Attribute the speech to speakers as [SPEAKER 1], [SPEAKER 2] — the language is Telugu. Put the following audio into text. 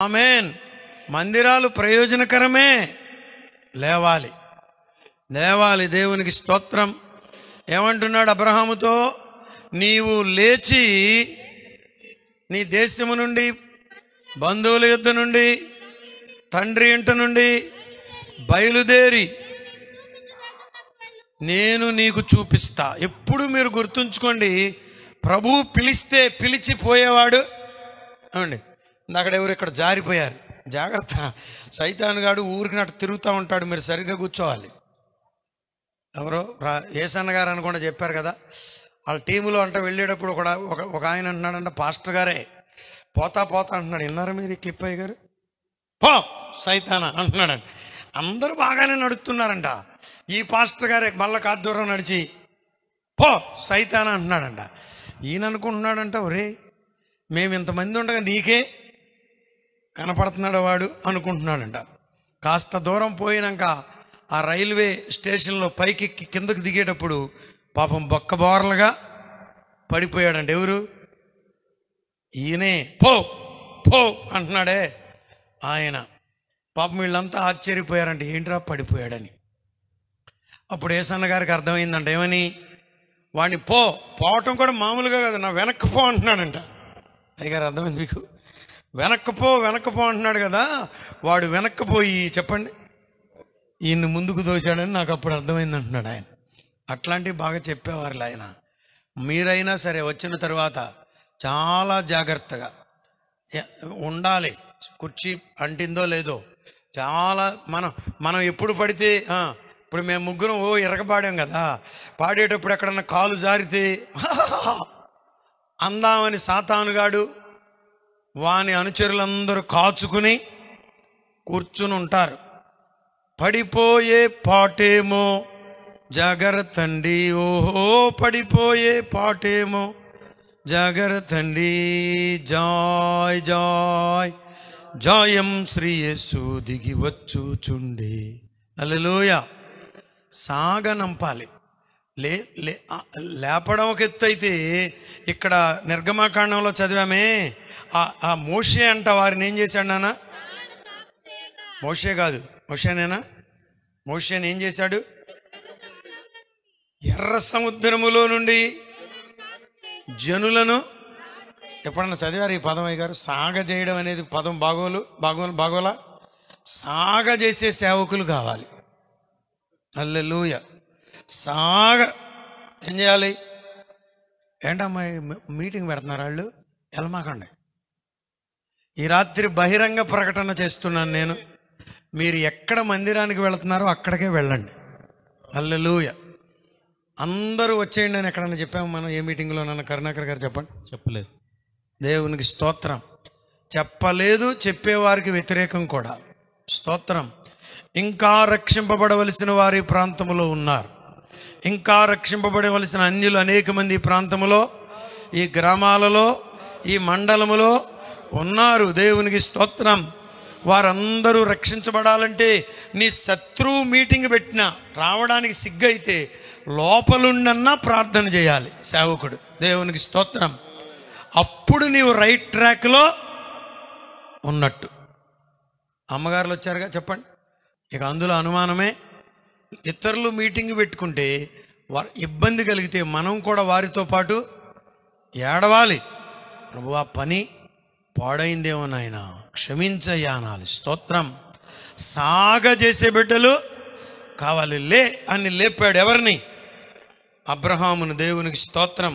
[SPEAKER 1] ఆమేన్. మందిరాలు ప్రయోజనకరమే, లేవాలి లేవాలి. దేవునికి స్తోత్రం. ఏమంటున్నాడు అబ్రహాముతో? నీవు లేచి నీ దేశము నుండి, బంధువుల యొద్ద నుండి, తండ్రి ఇంట నుండి బయలుదేరి నేను నీకు చూపిస్తా. ఎప్పుడు మీరు గుర్తుంచుకోండి, ప్రభువు పిలిస్తే పిలిచిపోయేవాడు. అవునండి, అక్కడ ఎవరు ఇక్కడ జారిపోయారు, జాగ్రత్త. సైతాను గాడు ఊరికి నట్టు తిరుగుతూ ఉంటాడు, మీరు సరిగ్గా కూర్చోవాలి. ఎవరో ఏసన్న గారు అనుకుండా చెప్పారు కదా, వాళ్ళ టీములో అంటే వెళ్ళేటప్పుడు కూడా ఒక ఆయన అంటున్నాడంట, పాస్టర్ గారే పోతా పోతా అంటున్నాడు. విన్నారా మీరు ఈ క్లిప్ అయ్య గారు? పో సైతానా అంటున్నాడంట. అందరూ బాగానే నడుస్తున్నారంట, ఈ పాస్టర్ గారే మళ్ళా కాద్దూరం నడిచి పో సైతానా అంటున్నాడంట. ఈయన అనుకుంటున్నాడంట, ఒరే మేము ఇంతమంది ఉండగా నీకే కనపడుతున్నాడు వాడు అనుకుంటున్నాడంట. కాస్త దూరం పోయినాక ఆ రైల్వే స్టేషన్లో పైకి కిందకు దిగేటప్పుడు పాపం బొక్కబోరలుగా పడిపోయాడంట. ఎవరు? ఈయనే. పో పో అంటున్నాడే ఆయన. పాపం వీళ్ళంతా ఆశ్చర్యపోయారంట, ఏంట్రా పడిపోయాడని. అప్పుడు ఏసన్న గారికి అర్థమైందంట, ఏమని? వాడిని పోవటం కూడా మామూలుగా కాదు, నా వెనక్కి పో అంటున్నాడంట. అయ్యగారు అర్థమైంది మీకు? వెనక్కి పో అంటున్నాడు కదా, వాడు వెనక్కి పోయి చెప్పండి ఈయన్ని ముందుకు దోశాడని నాకు అప్పుడు అర్థమైంది అంటున్నాడు ఆయన. అట్లాంటివి బాగా చెప్పేవారు ఆయన. మీరైనా సరే వచ్చిన తర్వాత చాలా జాగ్రత్తగా ఉండాలి. కుర్చీ అంటిందో లేదో చాలా మనం ఎప్పుడు పడితే, ఇప్పుడు మేము ముగ్గురం ఇరగపాడాం కదా, పాడేటప్పుడు ఎక్కడన్నా కాలు జారితే అందామని సాతానుగాడు వాని అనుచరులందరూ కాచుకుని కూర్చుని ఉంటారు. పడిపోయే పాటేమో జాగ్రత్తండి, ఓహో పడిపోయే పాటేమో జాగ్రత్తండి. జాయ్ జాయ్ జాయం శ్రీ యేసు దిగి వచ్చుచుండే. హల్లెలూయా. సాగనంపాలి. లేపడం ఒక ఎత్తు అయితే, ఇక్కడ నిర్గమకాండంలో చదివామే, ఆ మోషే అంట వారిని ఏం చేశాడు నాన్న? మోషే కాదు, మోషేనేనా? మోషేని ఏం చేశాడు? ఎర్ర సముద్రములో నుండి జనులను, ఎప్పుడన్నా చదివారు ఈ పదం అయ్య గారు? సాగ చేయడం అనేది పదం బాగోలా? సాగ చేసే సేవకులు కావాలి. హల్లెలూయా. ఏం చేయాలి? ఏంటమ్మా మీటింగ్ పెడుతున్నారు వాళ్ళు, వెళ్ళమాకండి. ఈ రాత్రి బహిరంగ ప్రకటన చేస్తున్నాను నేను, మీరు ఎక్కడ మందిరానికి వెళుతున్నారో అక్కడికే వెళ్ళండి. హల్లెలూయా. అందరూ వచ్చేయండి అని ఎక్కడన్నా చెప్పాము మనం? ఏ మీటింగ్లో నన్ను కరుణాకర్ గారు చెప్పండి? చెప్పలేదు. దేవునికి స్తోత్రం. చెప్పలేదు, చెప్పేవారికి వ్యతిరేకం కూడా. స్తోత్రం. ఇంకా రక్షింపబడవలసిన వారి ప్రాంతంలో ఉన్నారు, ఇంకా రక్షింపబడవలసిన అన్యులు అనేక మంది ఈ ప్రాంతంలో, ఈ గ్రామాలలో, ఈ మండలములో ఉన్నారు. దేవునికి స్తోత్రం. వారందరూ రక్షించబడాలంటే నీ శత్రువు మీటింగ్ పెట్టినా రావడానికి సిగ్గైతే లోపలుండన్నా ప్రార్థన చేయాలి సేవకుడు. దేవునికి స్తోత్రం. అప్పుడు నీవు రైట్ ట్రాక్లో ఉన్నట్టు. అమ్మగారులు వచ్చారుగా చెప్పండి, ఇక అందులో అనుమానమే. ఇతరులు మీటింగ్ పెట్టుకుంటే ఇబ్బంది కలిగితే మనం కూడా వారితో పాటు ఏడవాలి. ప్రభువా పని పాడైందేమో నాయనా క్షమించయ్యా అనాలి. స్తోత్రం. సాగ చేసే బిడ్డలు కావాలి. అని లేపాడు ఎవరిని? అబ్రహామును. దేవునికి స్తోత్రం.